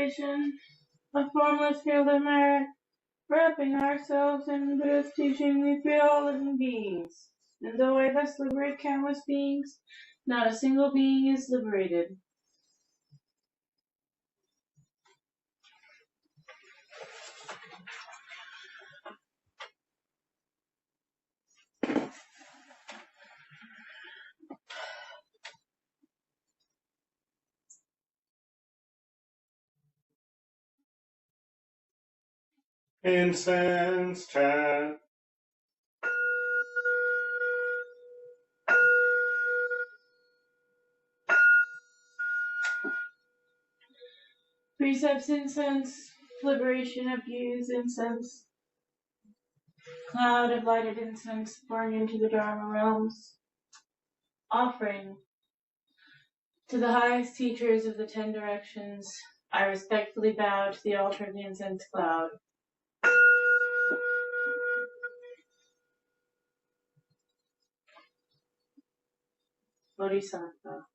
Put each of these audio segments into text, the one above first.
liberation, a formless field of merit, wrapping ourselves in Buddha's teaching, we free all living beings. And though I thus liberate countless beings, not a single being is liberated. Incense chant. Precepts incense, liberation of views incense, cloud of lighted incense pouring into the Dharma realms, offering to the highest teachers of the 10 directions. I respectfully bow to the altar of the incense cloud. Bodhisattva.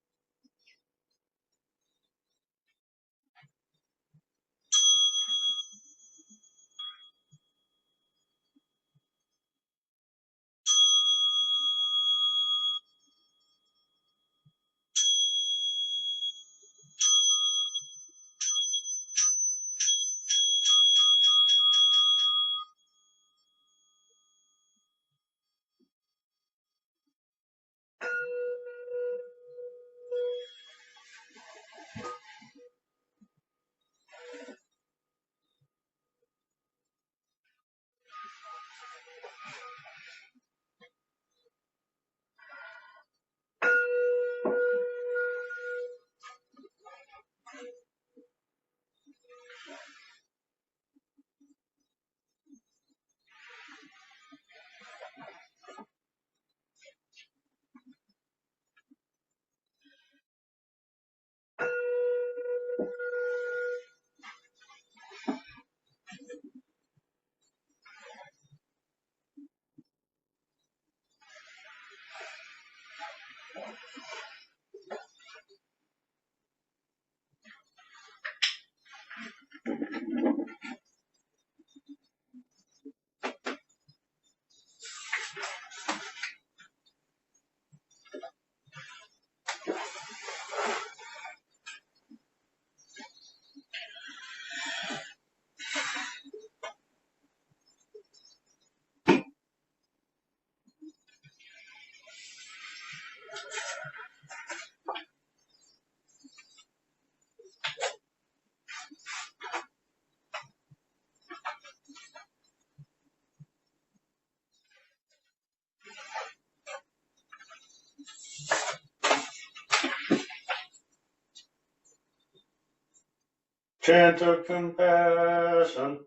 Chant of compassion.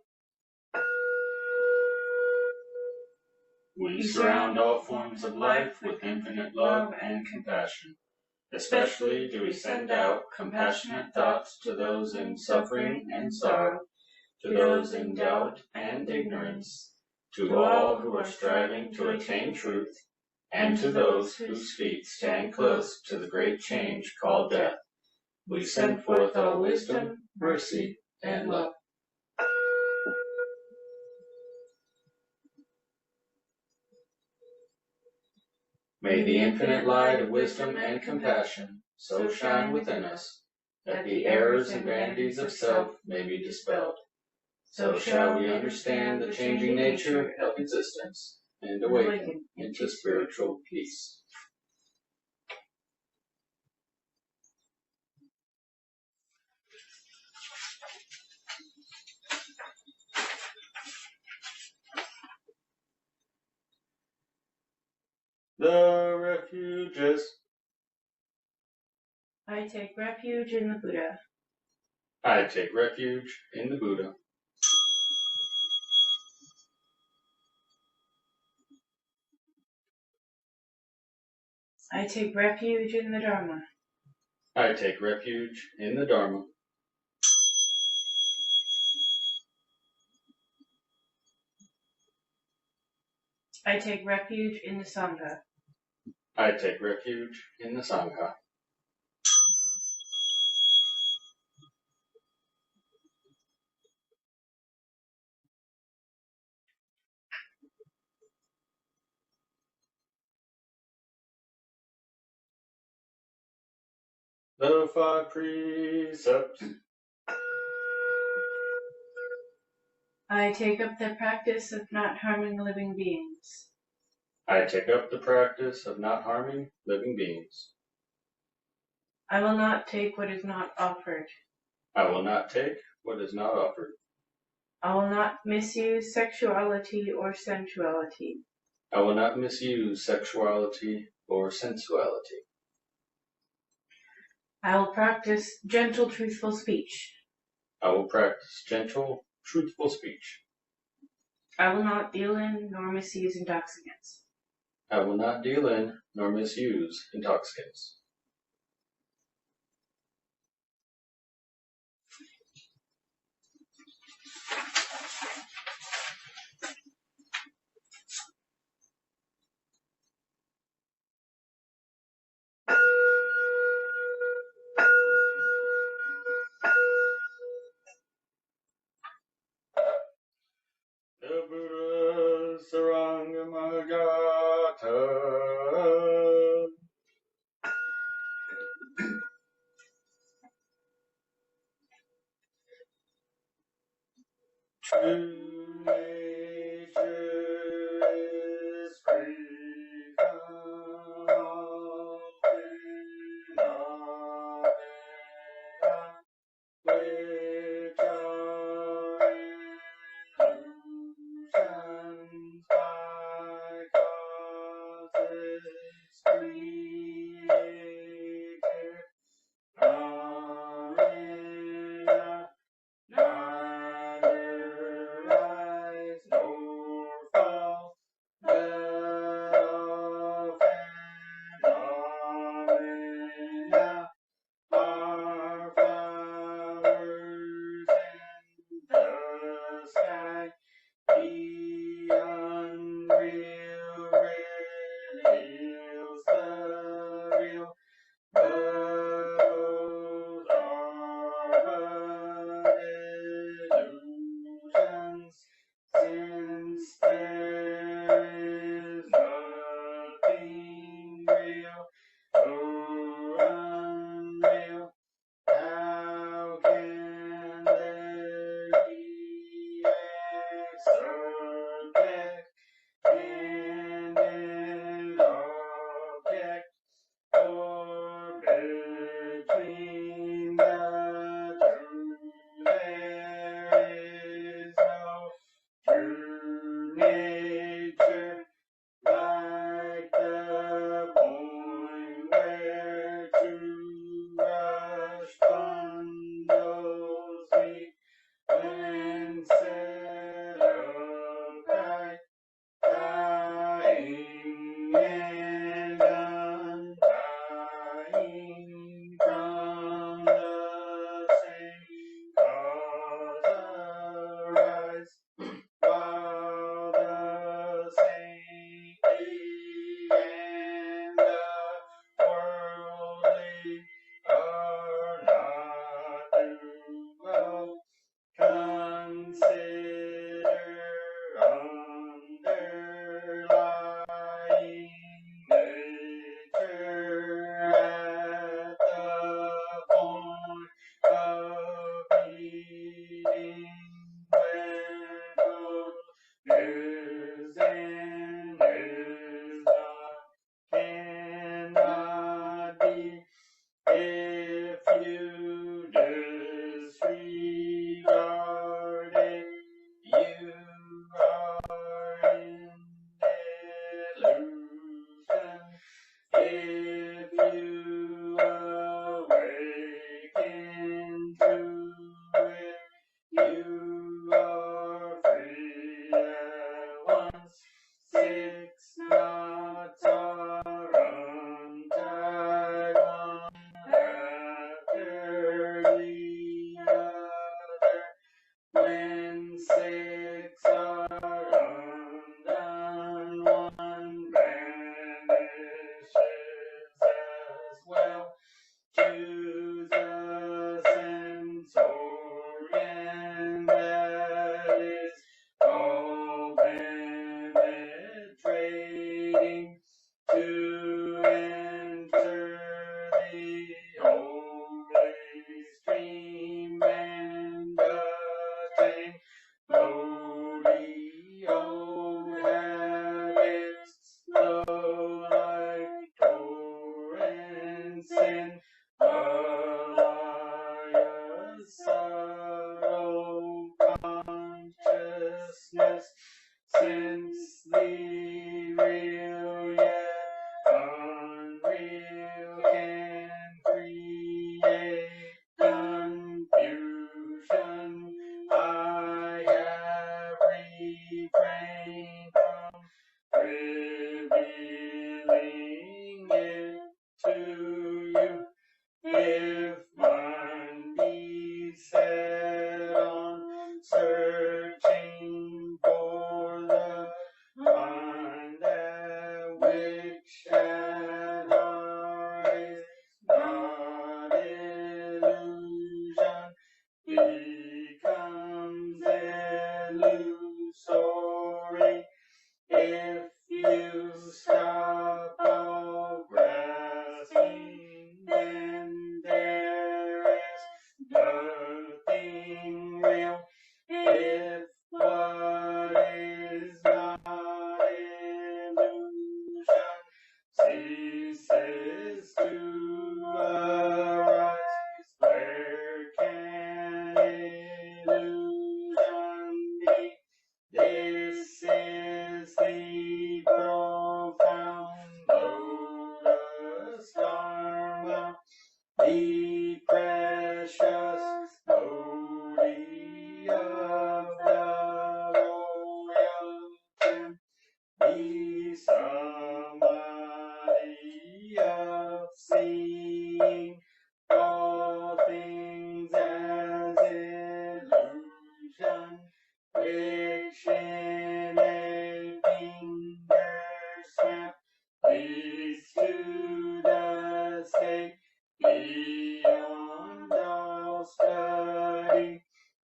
We surround all forms of life with infinite love and compassion. Especially do we send out compassionate thoughts to those in suffering and sorrow, to those in doubt and ignorance, to all who are striving to attain truth, and to those whose feet stand close to the great change called death. We send forth all wisdom, mercy, and love. May the infinite light of wisdom and compassion so shine within us that the errors and vanities of self may be dispelled. So shall we understand the changing nature of existence and awaken into spiritual peace. The refuges. I take refuge in the Buddha. I take refuge in the Buddha. I take refuge in the Dharma. I take refuge in the Dharma. I take refuge in the Sangha. I take refuge in the Sangha. the 5 precepts. I take up the practice of not harming living beings. I take up the practice of not harming living beings. I will not take what is not offered. I will not take what is not offered. I will not misuse sexuality or sensuality. I will not misuse sexuality or sensuality. I will practice gentle, truthful speech. I will practice gentle, truthful speech. I will not deal in nor misuse intoxicants. I will not deal in nor misuse intoxicants. The Buddha Sarangamagata. True nature is free from all phenomena which are illusions by causes created, neither rise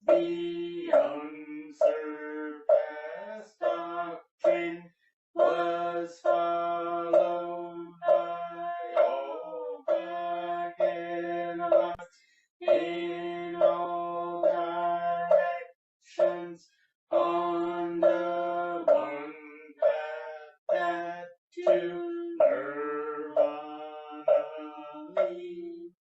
The unsurpassed doctrine was followed by all vagabonds in all directions on the one path that to nirvana leads.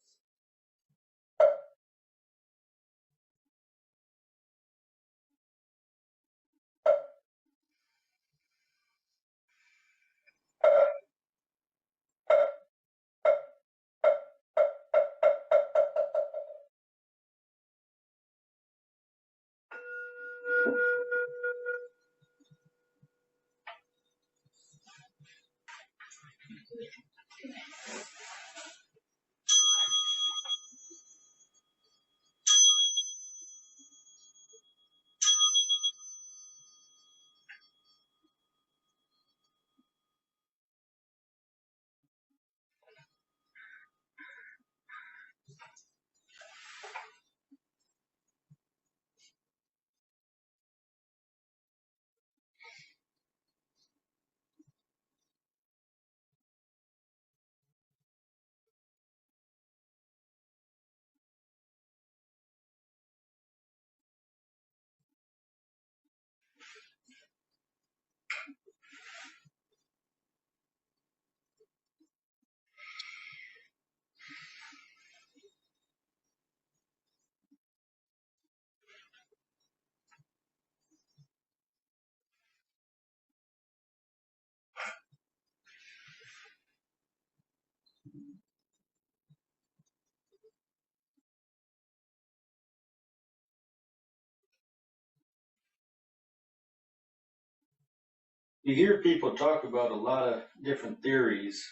You hear people talk about a lot of different theories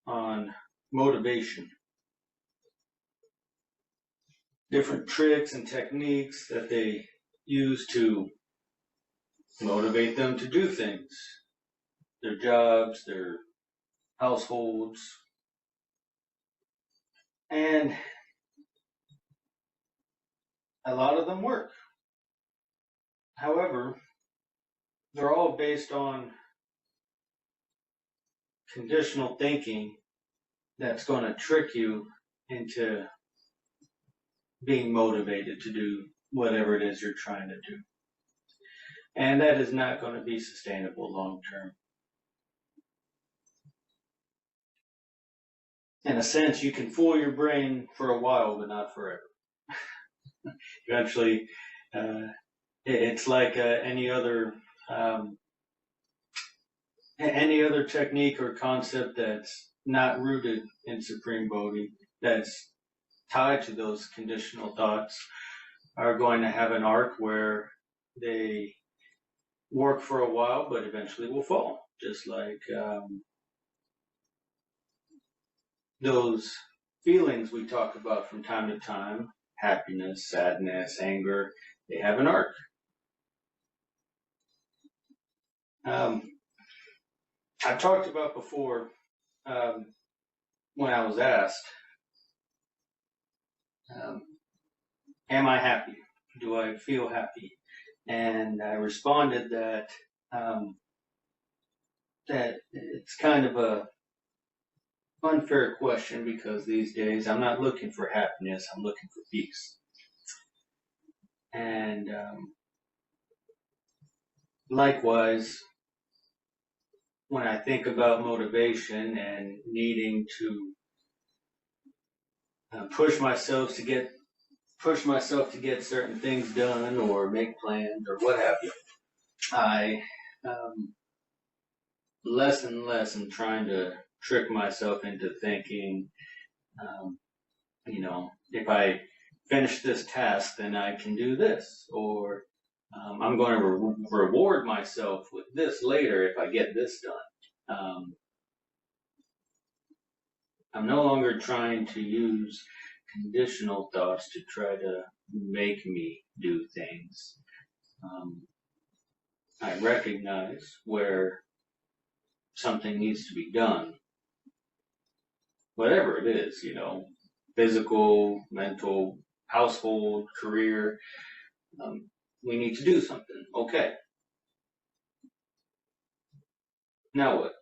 on motivation, different tricks and techniques that they use to motivate them to do things, their jobs, their households, and a lot of them work. However, they're all based on conditional thinking that's going to trick you into being motivated to do whatever it is you're trying to do. And that is not going to be sustainable long term. In a sense, you can fool your brain for a while, but not forever. Eventually, it's like any other technique or concept that's not rooted in Supreme Bodhi, that's tied to those conditional thoughts, are going to have an arc where they work for a while, but eventually will fall. Just like those feelings we talk about from time to time, happiness, sadness, anger, they have an arc. I talked about before when I was asked, am I happy? Do I feel happy? And I responded that that it's kind of a unfair question because these days I'm not looking for happiness, I'm looking for peace. And likewise, when I think about motivation and needing to push myself to get certain things done or make plans or what have you, I less and less am trying to trick myself into thinking, if I finish this task, then I can do this, or I'm going to reward myself with this later if I get this done. I'm no longer trying to use conditional thoughts to try to make me do things. I recognize where something needs to be done, whatever it is, physical, mental, household, career, We need to do something. Okay. Now what?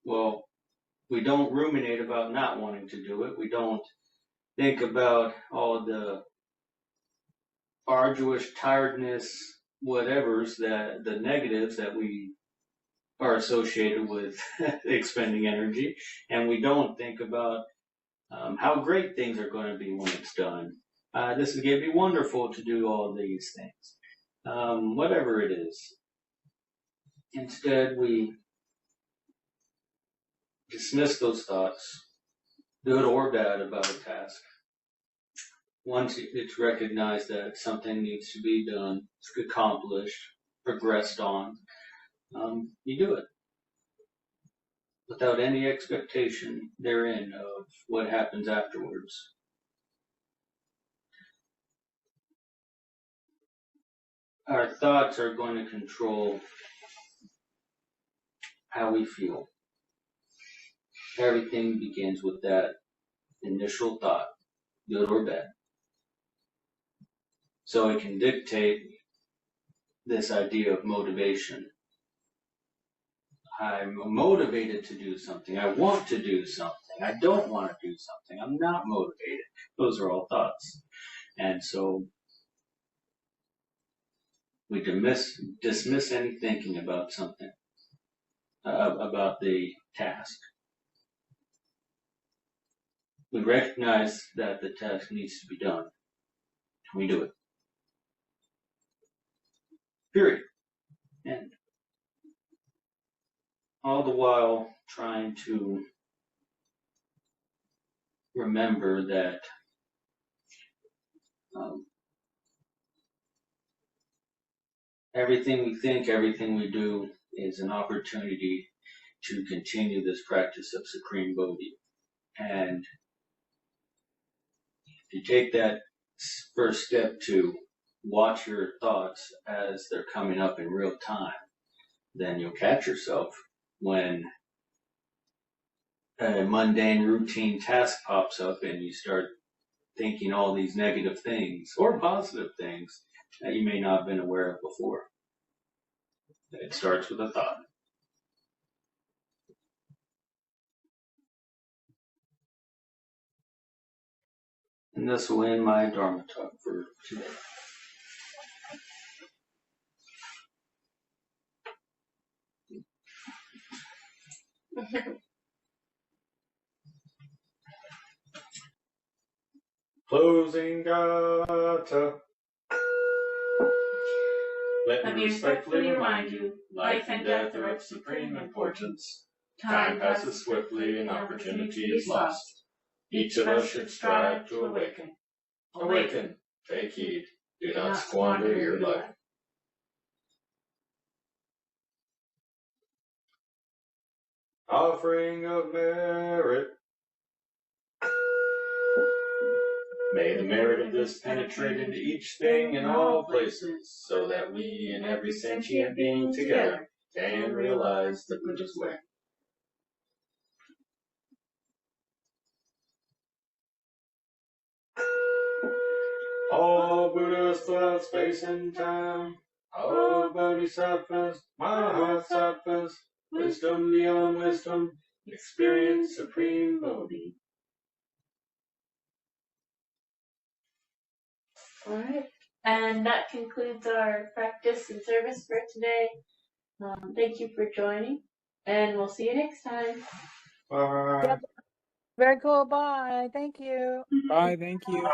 Well, we don't ruminate about not wanting to do it. We don't think about all the arduous tiredness, whatevers, that the negatives that we are associated with expending energy, and we don't think about how great things are going to be when it's done. This is going to be wonderful to do all these things, whatever it is. Instead, we dismiss those thoughts, good or bad, about a task. Once it's recognized that something needs to be done, it's accomplished, progressed on, you do it without any expectation therein of what happens afterwards. Our thoughts are going to control how we feel. Everything begins with that initial thought, good or bad. So it can dictate this idea of motivation. I'm motivated to do something. I want to do something. I don't want to do something. I'm not motivated. Those are all thoughts. And so we dismiss any thinking about something, about the task. We recognize that the task needs to be done. And we do it. Period. And all the while trying to remember that everything we think, everything we do is an opportunity to continue this practice of Supreme Bodhi. And if you take that first step to watch your thoughts as they're coming up in real time, then you'll catch yourself when a mundane routine task pops up and you start thinking all these negative things or positive things that you may not have been aware of before. It starts with a thought. And this will end my Dharma talk for today. Closing Gata. Let me respectfully remind you, life and death are of supreme importance. Time passes swiftly and opportunity is lost. Each of us should strive to awaken. Awaken, take heed, do not squander your life. Offering of merit. May the merit of this penetrate into each thing in all places, so that we and every sentient being together can realize the Buddha's way. All Buddhas throughout space and time, all Bodhisattvas, Mahasattvas, wisdom beyond wisdom, experience supreme Bodhi. All right. And that concludes our practice and service for today. Thank you for joining, and we'll see you next time. Bye. Very cool. Bye. Thank you. Bye. Thank you.